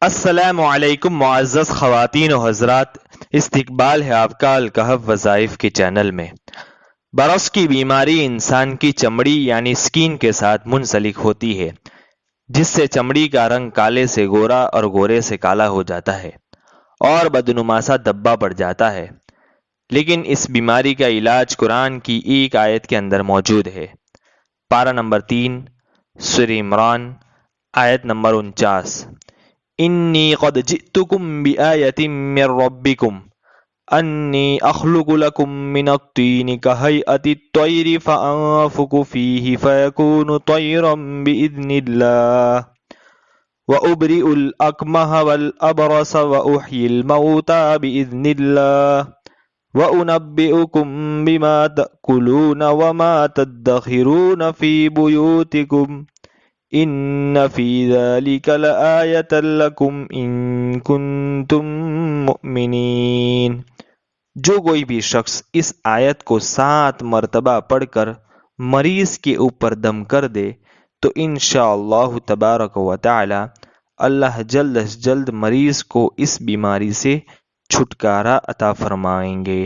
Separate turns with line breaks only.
السلام علیکم معزز خواتین و حضرات، استقبال ہے آپ کا الکہف وظائف کے چینل میں۔ برس کی بیماری انسان کی چمڑی یعنی سکین کے ساتھ منسلک ہوتی ہے، جس سے چمڑی کا رنگ کالے سے گورا اور گورے سے کالا ہو جاتا ہے اور بدنما سا دبا پڑ جاتا ہے۔ لیکن اس بیماری کا علاج قرآن کی ایک آیت کے اندر موجود ہے۔ پارہ نمبر 3 سورہ عمران، آیت نمبر 49۔ انی قد جئتکم بآیۃ من ربکم انی اخلق لکم من الطین کہیئۃ الطیر فانفخ فیہ فیکون طیرا بإذن اللہ وأبرئ الأکمہ والأبرص وأحیی الموتى بإذن اللہ وأنبئکم بما تأکلون وما تدخرون فی بیوتکم ان فی ذلک لآیۃ لکم ان کنتم مؤمنین۔ جو کوئی بھی شخص اس آیت کو 7 مرتبہ پڑھ کر مریض کے اوپر دم کر دے تو انشاءاللہ تبارک و تعالی اللہ جلد از جلد مریض کو اس بیماری سے چھٹکارا عطا فرمائیں گے۔